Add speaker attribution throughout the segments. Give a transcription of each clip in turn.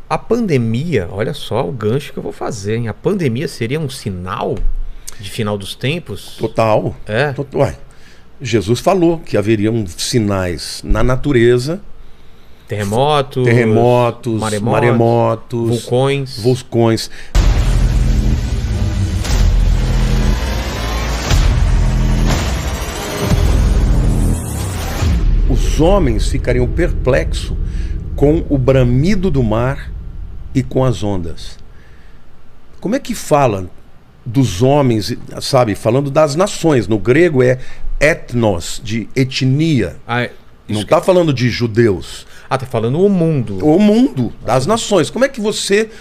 Speaker 1: A pandemia, olha só o gancho que eu vou fazer, hein? A pandemia seria um sinal de final dos tempos?
Speaker 2: Total.
Speaker 1: É.
Speaker 2: Ué, Jesus falou que haveriam sinais na natureza,
Speaker 1: Terremotos,
Speaker 2: maremotos, vulcões. Os homens ficariam perplexos com o bramido do mar e com as ondas. Como é que fala dos homens, sabe? Falando das nações. No grego é etnos, de etnia. Não está falando de judeus.
Speaker 1: Tá falando o mundo.
Speaker 2: O mundo, das nações. Como é que você,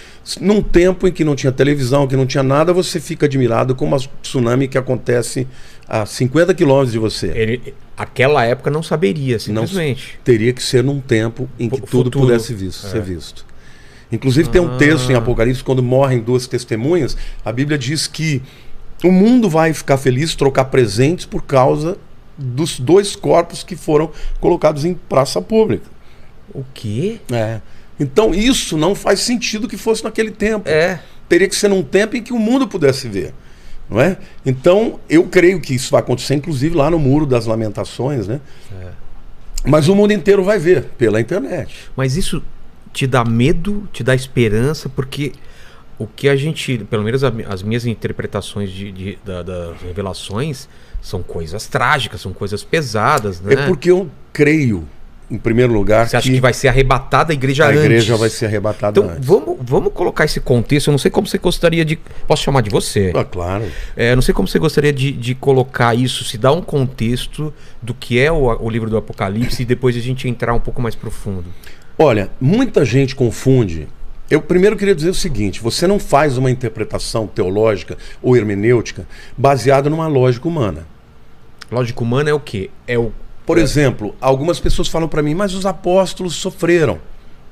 Speaker 2: num tempo em que não tinha televisão, que não tinha nada, você fica admirado com uma tsunami que acontece a 50 quilômetros de você?
Speaker 1: Aquela época não saberia, simplesmente.
Speaker 2: Não, teria que ser num tempo em que tudo pudesse ser visto. Inclusive tem um texto em Apocalipse, quando morrem duas testemunhas, a Bíblia diz que o mundo vai ficar feliz, trocar presentes por causa dos dois corpos que foram colocados em praça pública.
Speaker 1: O quê?
Speaker 2: Então isso não faz sentido que fosse naquele tempo. Teria que ser num tempo em que o mundo pudesse ver. Não é? Então eu creio que isso vai acontecer, inclusive lá no Muro das Lamentações, né? Mas o mundo inteiro vai ver pela internet.
Speaker 1: Mas isso te dá medo, te dá esperança, porque o que a gente, pelo menos as minhas interpretações das revelações, são coisas trágicas, são coisas pesadas, né?
Speaker 2: É porque eu creio, em primeiro lugar,
Speaker 1: você acha que vai ser arrebatada a igreja antes?
Speaker 2: A igreja vai ser arrebatada
Speaker 1: antes.
Speaker 2: Então,
Speaker 1: vamos colocar esse contexto. Eu não sei como você gostaria de... Posso chamar de você?
Speaker 2: Claro.
Speaker 1: Não sei como você gostaria de colocar isso, se dá um contexto do que é o livro do Apocalipse e depois a gente entrar um pouco mais profundo.
Speaker 2: Olha, muita gente confunde. Eu primeiro queria dizer o seguinte: você não faz uma interpretação teológica ou hermenêutica baseada numa lógica humana.
Speaker 1: Lógica humana é o quê?
Speaker 2: Por exemplo, algumas pessoas falam para mim, mas os apóstolos sofreram.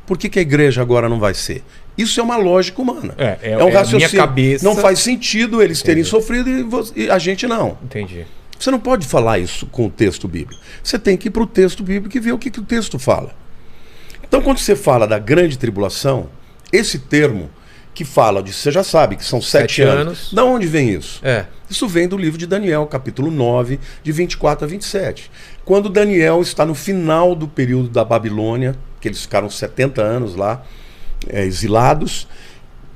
Speaker 2: Por que a igreja agora não vai ser? Isso é uma lógica humana. É um raciocínio.
Speaker 1: Minha cabeça...
Speaker 2: Não faz sentido eles terem sofrido e a gente não.
Speaker 1: Entendi.
Speaker 2: Você não pode falar isso com o texto bíblico. Você tem que ir para o texto bíblico e ver o que o texto fala. Então, quando você fala da grande tribulação, esse termo que fala de, você já sabe que são 7 anos. Da onde vem isso? Isso vem do livro de Daniel, capítulo 9, de 24 a 27. Quando Daniel está no final do período da Babilônia, que eles ficaram 70 anos lá, exilados,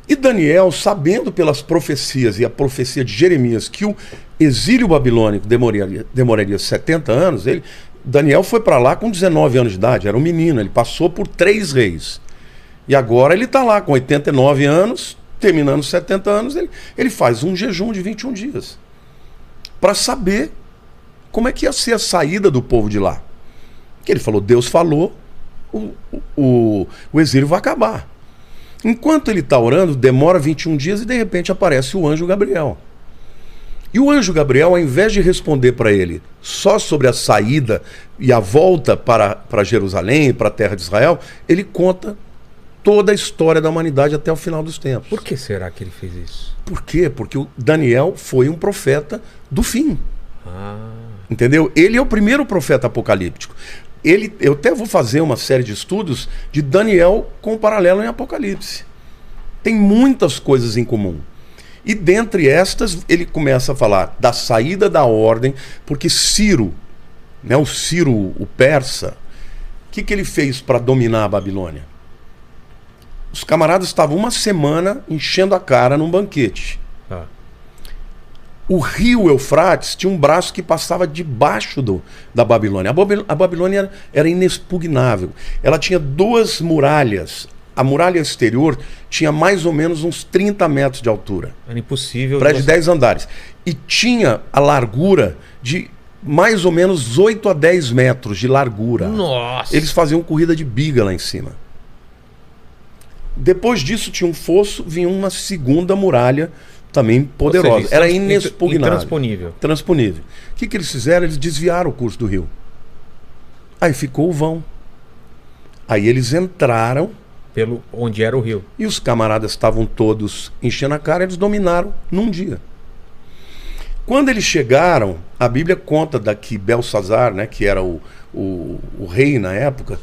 Speaker 2: e Daniel, sabendo pelas profecias e a profecia de Jeremias que o exílio babilônico demoraria 70 anos, Daniel foi para lá com 19 anos de idade, era um menino, ele passou por 3 reis. E agora ele está lá com 89 anos, terminando 70 anos, ele faz um jejum de 21 dias. Para saber como é que ia ser a saída do povo de lá. Que ele falou, Deus falou, o exílio vai acabar. Enquanto ele está orando, demora 21 dias e de repente aparece o anjo Gabriel. E o anjo Gabriel, ao invés de responder para ele só sobre a saída e a volta para Jerusalém, para a terra de Israel, ele conta toda a história da humanidade até o final dos tempos.
Speaker 1: Por que será que ele fez isso?
Speaker 2: Por quê? Porque o Daniel foi um profeta do fim. Entendeu? Ele é o primeiro profeta apocalíptico. Eu até vou fazer uma série de estudos de Daniel com paralelo em Apocalipse. Tem muitas coisas em comum. E dentre estas, ele começa a falar da saída da ordem, porque Ciro, né, o persa, o que ele fez para dominar a Babilônia? Os camaradas estavam uma semana enchendo a cara num banquete. O rio Eufrates tinha um braço que passava debaixo da Babilônia. A Babilônia era inexpugnável. Ela tinha 2 muralhas. A muralha exterior tinha mais ou menos uns 30 metros de altura.
Speaker 1: Era impossível.
Speaker 2: Prédio de 10 andares. E tinha a largura de mais ou menos 8 a 10 metros de largura.
Speaker 1: Nossa!
Speaker 2: Eles faziam corrida de biga lá em cima. Depois disso tinha um fosso, vinha uma segunda muralha também poderosa.
Speaker 1: Seja,
Speaker 2: era inexpugnável.
Speaker 1: Intransponível.
Speaker 2: O que eles fizeram? Eles desviaram o curso do rio. Aí ficou o vão. Aí eles entraram.
Speaker 1: Pelo onde era o rio.
Speaker 2: E os camaradas estavam todos enchendo a cara, eles dominaram num dia. Quando eles chegaram, a Bíblia conta que Belsazar, né, que era o rei na época,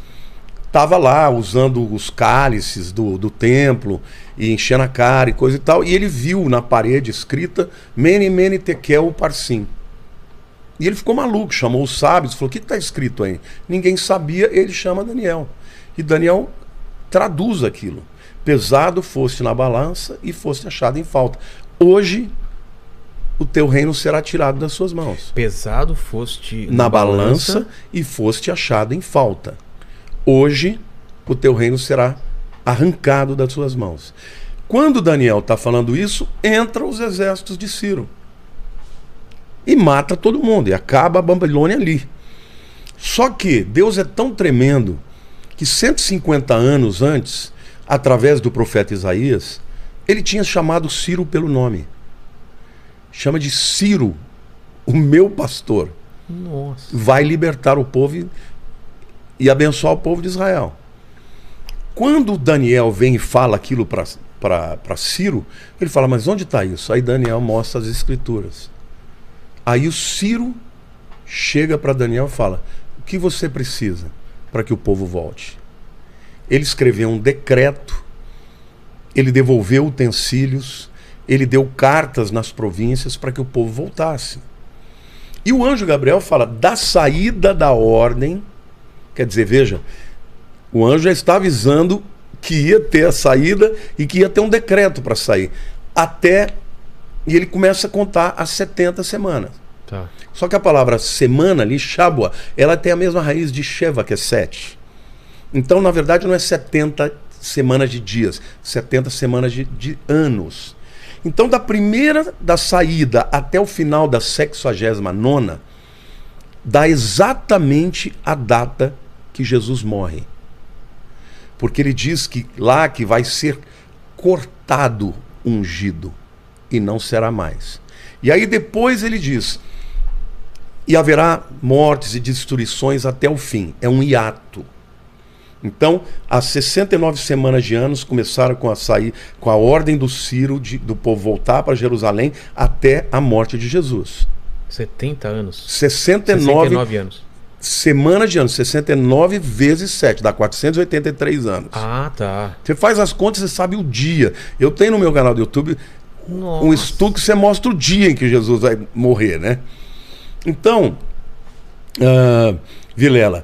Speaker 2: estava lá usando os cálices do templo e enchendo a cara e coisa e tal, e ele viu na parede escrita Mene, Mene, Tekel, Parsim. E ele ficou maluco, chamou os sábios, falou: o que está escrito aí? Ninguém sabia, ele chama Daniel. E Daniel traduz aquilo. Pesado foste na balança e foste achado em falta. Hoje o teu reino será tirado das suas mãos.
Speaker 1: Pesado foste
Speaker 2: Na balança e foste achado em falta. Hoje o teu reino será arrancado das suas mãos. Quando Daniel está falando isso, entram os exércitos de Ciro e mata todo mundo, e acaba a Babilônia ali. Só que Deus é tão tremendo que 150 anos antes, através do profeta Isaías, ele tinha chamado Ciro pelo nome. Chama de Ciro, o meu pastor.
Speaker 1: Nossa.
Speaker 2: Vai libertar o povo e abençoar o povo de Israel. Quando Daniel vem e fala aquilo para Ciro, ele fala: mas onde está isso? Aí Daniel mostra as escrituras. Aí o Ciro chega para Daniel e fala: o que você precisa para que o povo volte? Ele escreveu um decreto, ele devolveu utensílios, ele deu cartas nas províncias para que o povo voltasse. E o anjo Gabriel fala da saída da ordem. Quer dizer, veja, o anjo já está avisando que ia ter a saída e que ia ter um decreto para sair. E ele começa a contar as 70 semanas.
Speaker 1: Tá.
Speaker 2: Só que a palavra semana ali, Shabua, ela tem a mesma raiz de Sheva, que é 7. Então, na verdade, não é 70 semanas de dias, 70 semanas de anos. Então, da saída até o final da 69ª, dá exatamente a data que Jesus morre. Porque ele diz que lá que vai ser cortado, ungido, e não será mais. E aí depois ele diz: e haverá mortes e destruições até o fim. É um hiato. Então, as 69 semanas de anos começaram com a ordem do Ciro do povo voltar para Jerusalém até a morte de Jesus.
Speaker 1: 70 anos.
Speaker 2: 69
Speaker 1: anos.
Speaker 2: Semanas de anos, 69 vezes 7, dá 483 anos.
Speaker 1: Ah, tá.
Speaker 2: Você faz as contas, você sabe o dia. Eu tenho no meu canal do YouTube um estudo que você mostra o dia em que Jesus vai morrer, né? Então, Vilela,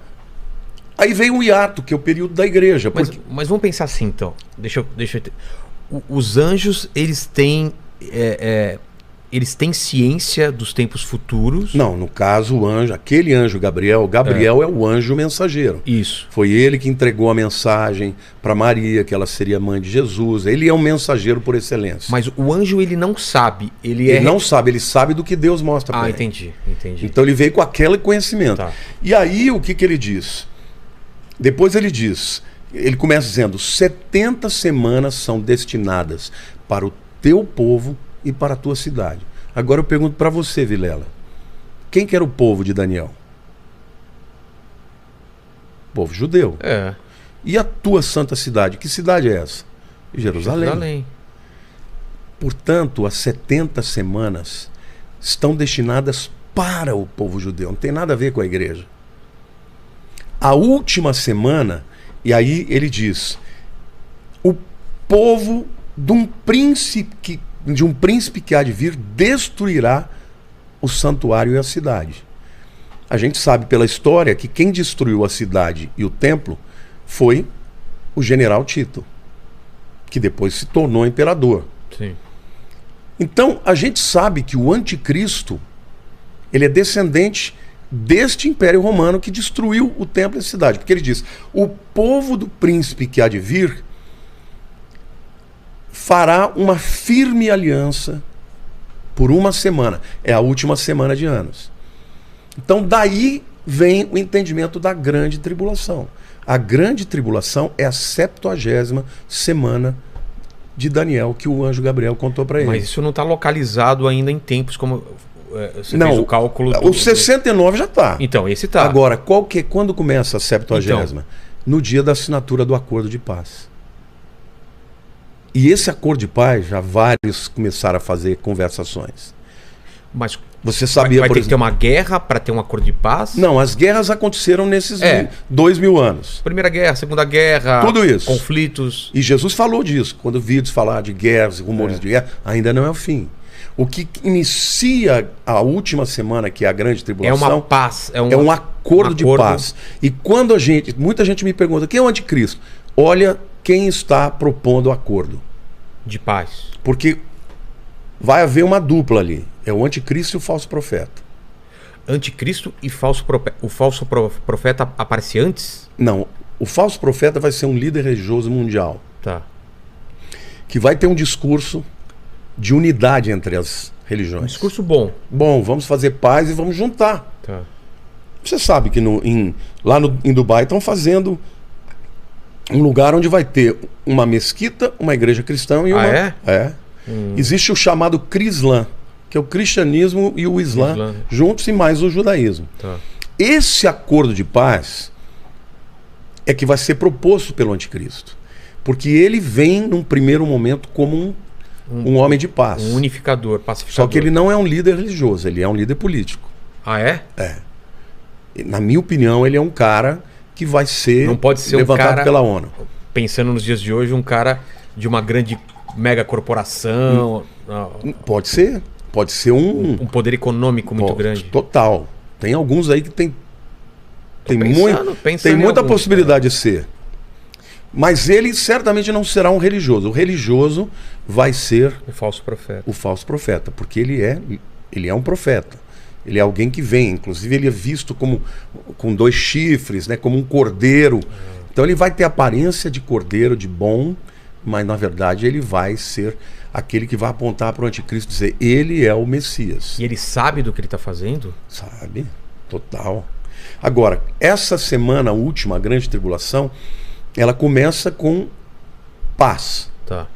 Speaker 2: aí vem o hiato, que é o período da igreja.
Speaker 1: Mas vamos pensar assim, então. Deixa eu os anjos, eles têm ciência dos tempos futuros?
Speaker 2: Não, no caso, aquele anjo Gabriel é o anjo mensageiro.
Speaker 1: Isso.
Speaker 2: Foi ele que entregou a mensagem para Maria, que ela seria mãe de Jesus. Ele é um mensageiro por excelência.
Speaker 1: Mas o anjo, ele não sabe.
Speaker 2: Ele não sabe, ele sabe do que Deus mostra para ele.
Speaker 1: Entendi.
Speaker 2: Então ele veio com aquele conhecimento.
Speaker 1: Tá.
Speaker 2: E aí, o que ele diz? Depois ele começa dizendo: 70 semanas são destinadas para o teu povo e para a tua cidade. Agora eu pergunto para você, Vilela, quem que era o povo de Daniel? O povo judeu.
Speaker 1: É.
Speaker 2: E a tua santa cidade? Que cidade é essa? Jerusalém. Portanto, as 70 semanas estão destinadas para o povo judeu. Não tem nada a ver com a igreja. A última semana, e aí ele diz: o povo de um príncipe que há de vir destruirá o santuário e a cidade. A gente sabe pela história que quem destruiu a cidade e o templo foi o general Tito, que depois se tornou imperador.
Speaker 1: Sim.
Speaker 2: Então a gente sabe que o anticristo, ele é descendente deste império romano que destruiu o templo e a cidade. Porque ele diz: o povo do príncipe que há de vir fará uma firme aliança por uma semana. É a última semana de anos. Então daí vem o entendimento da grande tribulação. A grande tribulação é a 70ª semana de Daniel, que o anjo Gabriel contou para ele.
Speaker 1: Mas isso não está localizado ainda em tempos como... Você
Speaker 2: não,
Speaker 1: fez o cálculo...
Speaker 2: O 69 já está.
Speaker 1: Então, esse está.
Speaker 2: Agora, quando começa a 70ª? Então, no dia da assinatura do acordo de paz. E esse acordo de paz, já vários começaram a fazer conversações.
Speaker 1: Mas
Speaker 2: Você sabia,
Speaker 1: vai
Speaker 2: por
Speaker 1: ter que ter
Speaker 2: exemplo...
Speaker 1: uma guerra para ter um acordo de paz?
Speaker 2: Não, as guerras aconteceram nesses 2000 anos.
Speaker 1: Primeira Guerra, Segunda Guerra,
Speaker 2: Tudo isso.
Speaker 1: conflitos.
Speaker 2: E Jesus falou disso. Quando vídeos falar de guerras, rumores de guerra, ainda não é o fim. O que inicia a última semana, que é a grande
Speaker 1: É
Speaker 2: tribulação,
Speaker 1: uma paz.
Speaker 2: é um acordo de paz. E quando muita gente me pergunta, quem é o anticristo? Olha quem está propondo acordo.
Speaker 1: De paz.
Speaker 2: Porque vai haver uma dupla ali. É o anticristo e o falso profeta.
Speaker 1: Anticristo e falso profeta. O falso profeta aparece antes?
Speaker 2: Não, o falso profeta vai ser um líder religioso mundial.
Speaker 1: Tá.
Speaker 2: Que vai ter um discurso de unidade entre as religiões.
Speaker 1: Um discurso bom.
Speaker 2: Bom, vamos fazer paz e vamos juntar.
Speaker 1: Tá.
Speaker 2: Você sabe que em Dubai estão fazendo um lugar onde vai ter uma mesquita, uma igreja cristã e uma...
Speaker 1: É?
Speaker 2: Existe o chamado Crislã, que é o cristianismo e o Islã juntos e mais o judaísmo.
Speaker 1: Tá.
Speaker 2: Esse acordo de paz é que vai ser proposto pelo anticristo. Porque ele vem num primeiro momento como um homem de paz.
Speaker 1: Um unificador, pacificador.
Speaker 2: Só que ele não é um líder religioso, ele é um líder político.
Speaker 1: Ah, é?
Speaker 2: É. Na minha opinião, ele é um cara que vai ser,
Speaker 1: não pode ser
Speaker 2: levantado
Speaker 1: um cara,
Speaker 2: pela ONU.
Speaker 1: Pensando nos dias de hoje, um cara de uma grande mega corporação.
Speaker 2: Pode ser. Pode ser um
Speaker 1: poder econômico muito grande.
Speaker 2: Total. Tem alguns aí que tem
Speaker 1: pensando
Speaker 2: muita
Speaker 1: alguns,
Speaker 2: possibilidade de ser. Mas ele certamente não será um religioso. O religioso vai ser
Speaker 1: o falso profeta.
Speaker 2: O falso profeta, porque ele é um profeta. Ele é alguém que vem, inclusive ele é visto como com 2 chifres, né, como um cordeiro. Então ele vai ter aparência de cordeiro, de bom, mas na verdade ele vai ser aquele que vai apontar para o anticristo e dizer, ele é o Messias.
Speaker 1: E ele sabe do que ele está fazendo?
Speaker 2: Sabe, total. Agora, essa semana última, a grande tribulação, ela começa com paz.
Speaker 1: Tá.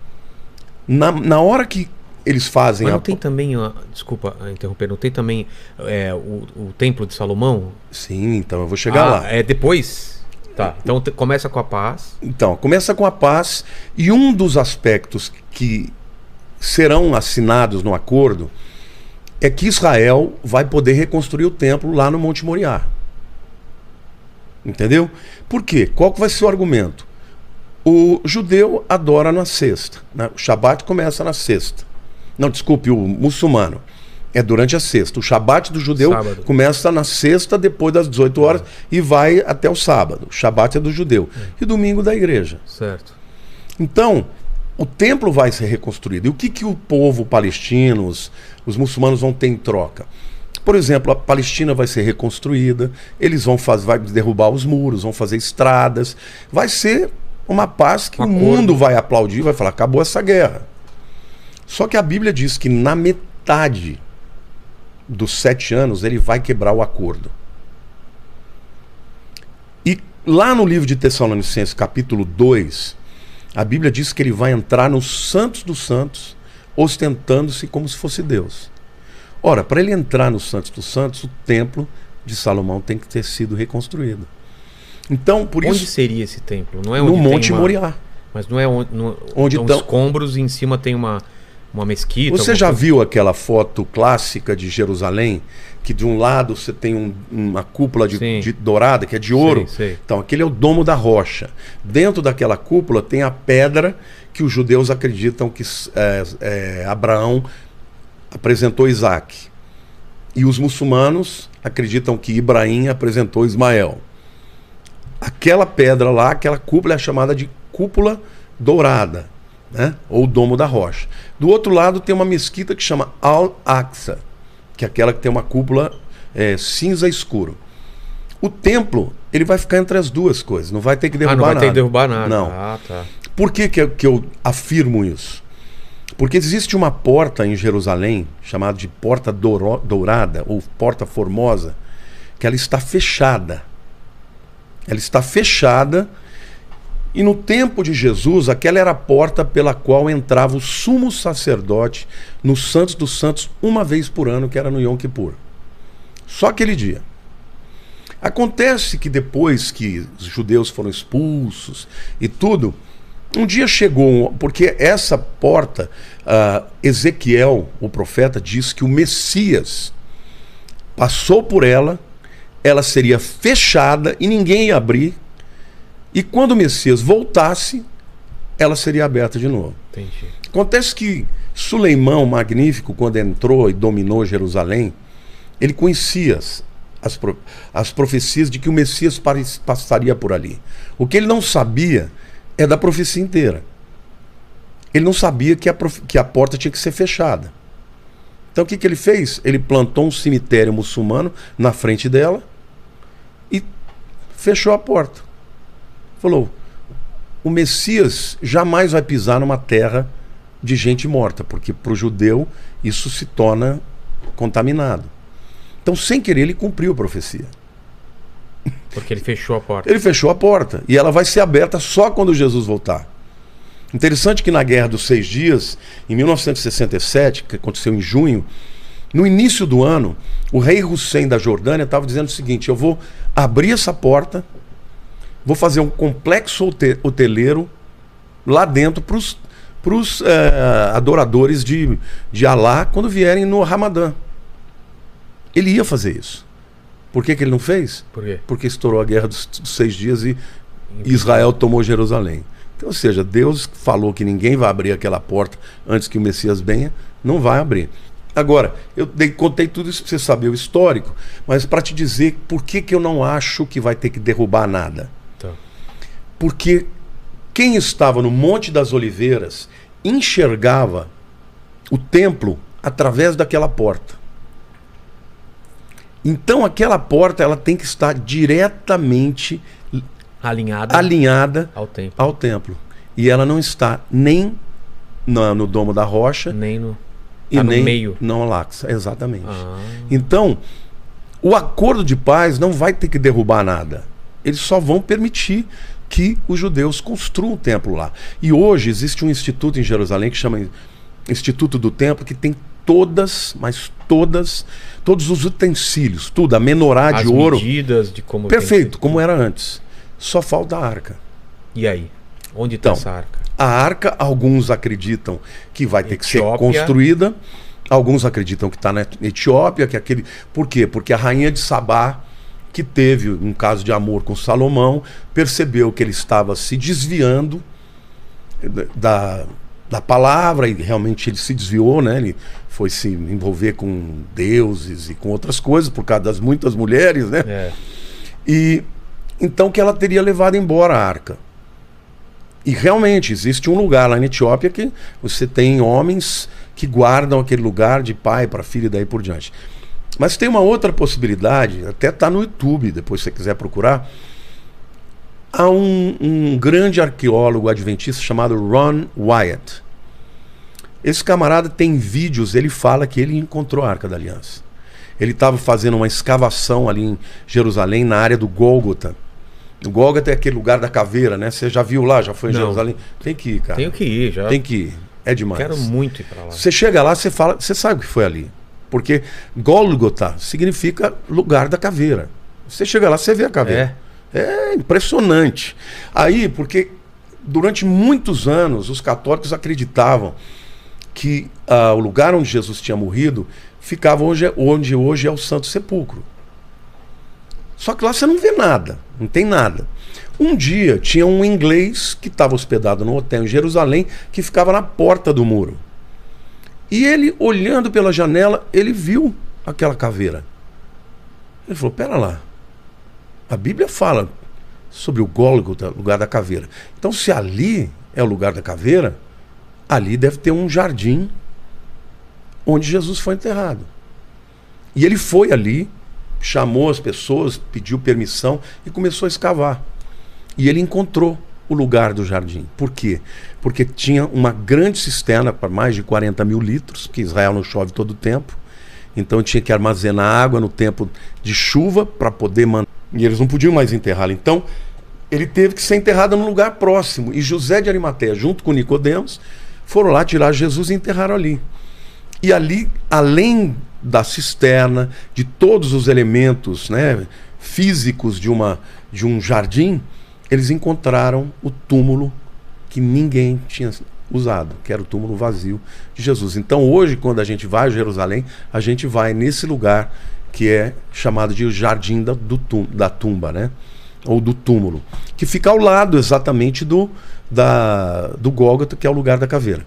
Speaker 2: Na hora que eles fazem...
Speaker 1: Mas não tem também, desculpa interromper, não tem também o Templo de Salomão?
Speaker 2: Sim, então eu vou chegar lá.
Speaker 1: É depois? Tá, então começa com a paz.
Speaker 2: Então, começa com a paz, e um dos aspectos que serão assinados no acordo é que Israel vai poder reconstruir o templo lá no Monte Moriá. Entendeu? Por quê? Qual que vai ser o argumento? O judeu adora na sexta, né? O Shabat começa na sexta. Não, desculpe, o muçulmano. É durante a sexta. O Shabat do judeu começa na sexta, depois das 18 horas, e vai até o sábado. O Shabat é do judeu. E domingo da igreja.
Speaker 1: Certo.
Speaker 2: Então, o templo vai ser reconstruído. E o que o povo palestino, os muçulmanos vão ter em troca? Por exemplo, a Palestina vai ser reconstruída, eles vão derrubar os muros, vão fazer estradas. Vai ser uma paz que o mundo vai aplaudir, vai falar, acabou essa guerra. Só que a Bíblia diz que na metade dos 7 anos ele vai quebrar o acordo. E lá no livro de Tessalonicenses, capítulo 2, a Bíblia diz que ele vai entrar nos santos dos santos, ostentando-se como se fosse Deus. Ora, para ele entrar nos santos dos santos, o templo de Salomão tem que ter sido reconstruído. Então, por isso...
Speaker 1: Onde seria esse templo? Não é
Speaker 2: no Monte Moriá.
Speaker 1: Mas não é onde estão escombros e em cima tem uma mesquita?
Speaker 2: Você já viu aquela foto clássica de Jerusalém, que de um lado você tem uma cúpula de dourada, que é de ouro?
Speaker 1: Sei.
Speaker 2: Então, aquele é o domo da rocha. Dentro daquela cúpula tem a pedra que os judeus acreditam que Abraão apresentou Isaac. E os muçulmanos acreditam que Ibrahim apresentou Ismael. Aquela pedra lá, aquela cúpula é chamada de cúpula dourada, né? Ou domo da rocha. Do outro lado tem uma mesquita que chama Al-Aqsa, que é aquela que tem uma cúpula cinza escuro. O templo, ele vai ficar entre as duas coisas, não vai ter que derrubar nada.
Speaker 1: Não vai ter que derrubar nada.
Speaker 2: Não.
Speaker 1: Tá.
Speaker 2: Por que eu afirmo isso? Porque existe uma porta em Jerusalém, chamada de Porta Dourada, ou Porta Formosa, que ela está fechada. Ela está fechada, e no tempo de Jesus, aquela era a porta pela qual entrava o sumo sacerdote nos Santos dos Santos uma vez por ano, que era no Yom Kippur. Só aquele dia. Acontece que depois que os judeus foram expulsos e tudo, Um dia chegou, porque essa porta, Ezequiel, o profeta, diz que o Messias passou por ela, ela seria fechada e ninguém ia abrir, e quando o Messias voltasse, ela seria aberta de novo.
Speaker 1: Entendi.
Speaker 2: Acontece que Suleimão, magnífico, quando entrou e dominou Jerusalém, ele conhecia as profecias de que o Messias passaria por ali. O que ele não sabia é da profecia inteira. Ele não sabia que a porta tinha que ser fechada. Então o que ele fez? Ele plantou um cemitério muçulmano na frente dela e fechou a porta. Falou, o Messias jamais vai pisar numa terra de gente morta, porque para o judeu isso se torna contaminado. Então, sem querer, ele cumpriu a profecia.
Speaker 1: Porque ele fechou a porta.
Speaker 2: Ele fechou a porta. E ela vai ser aberta só quando Jesus voltar. Interessante que na Guerra dos 6 Dias, em 1967, que aconteceu em junho, no início do ano, o rei Hussein da Jordânia estava dizendo o seguinte: eu vou abrir essa porta, vou fazer um complexo hoteleiro lá dentro para os adoradores de Alá quando vierem no Ramadã. Ele ia fazer isso. Por que ele não fez?
Speaker 1: Por quê?
Speaker 2: Porque estourou a Guerra dos 6 Dias e Israel tomou Jerusalém. Então, ou seja, Deus falou que ninguém vai abrir aquela porta antes que o Messias venha, não vai abrir. Agora, eu contei tudo isso para você saber o histórico, mas para te dizer por que eu não acho que vai ter que derrubar nada.
Speaker 1: Tá.
Speaker 2: Porque quem estava no Monte das Oliveiras enxergava o templo através daquela porta. Então aquela porta ela tem que estar diretamente alinhada ao templo. E ela não está nem no Domo da Rocha,
Speaker 1: nem no,
Speaker 2: e nem
Speaker 1: no meio.
Speaker 2: No Al-Aqsa, exatamente. Então, o acordo de paz não vai ter que derrubar nada. Eles só vão permitir que os judeus construam um templo lá. E hoje existe um instituto em Jerusalém que chama Instituto do Templo, que tem todos os utensílios, tudo, a menorá de ouro.
Speaker 1: As medidas de como...
Speaker 2: Perfeito, como era antes. Só falta a arca.
Speaker 1: E aí? Onde está essa arca?
Speaker 2: A arca, alguns acreditam que vai ter que ser construída, alguns acreditam que está na Etiópia, que é aquele... Por quê? Porque a rainha de Sabá, que teve um caso de amor com Salomão, percebeu que ele estava se desviando da palavra, e realmente ele se desviou, né? Ele foi se envolver com deuses e com outras coisas, por causa das muitas mulheres, né? E então que ela teria levado embora a arca. E realmente existe um lugar lá na Etiópia que você tem homens que guardam aquele lugar de pai para filho e daí por diante. Mas tem uma outra possibilidade, até está no YouTube, depois se você quiser procurar. Há um grande arqueólogo adventista chamado Ron Wyatt. Esse camarada tem vídeos, ele fala que ele encontrou a Arca da Aliança. Ele estava fazendo uma escavação ali em Jerusalém, na área do Gólgota. O Gólgota é aquele lugar da caveira, né? Você já viu lá? Já foi em Jerusalém? Tem que ir, cara.
Speaker 1: Tenho que ir, já.
Speaker 2: Tem que ir. É demais.
Speaker 1: Quero muito ir para lá.
Speaker 2: Você chega lá, você fala, você sabe o que foi ali. Porque Gólgota significa lugar da caveira. Você chega lá, você vê a caveira. É impressionante. Aí, porque durante muitos anos os católicos acreditavam que o lugar onde Jesus tinha morrido ficava onde hoje é o Santo Sepulcro. Só que lá você não vê nada, não tem nada. Um dia tinha um inglês que estava hospedado no hotel em Jerusalém, que ficava na porta do muro. E ele, olhando pela janela, ele viu aquela caveira. Ele falou, pera lá, a Bíblia fala sobre o Gólgota, lugar da caveira. Então, se ali é o lugar da caveira, ali deve ter um jardim onde Jesus foi enterrado. E ele foi ali, chamou as pessoas, pediu permissão e começou a escavar. E ele encontrou o lugar do jardim. Por quê? Porque tinha uma grande cisterna para mais de 40 mil litros, porque Israel não chove todo o tempo. Então tinha que armazenar água no tempo de chuva para poder manter. E eles não podiam mais enterrá-lo. Então ele teve que ser enterrado num lugar próximo. E José de Arimateia, junto com Nicodemos, foram lá tirar Jesus e enterraram ali. E ali, além da cisterna, de todos os elementos, né, físicos de um jardim, eles encontraram o túmulo que ninguém tinha usado, que era o túmulo vazio de Jesus. Então hoje, quando a gente vai a Jerusalém, a gente vai nesse lugar que é chamado de Jardim da Tumba, né? Ou do túmulo, que fica ao lado exatamente do Gólgota, que é o lugar da caveira.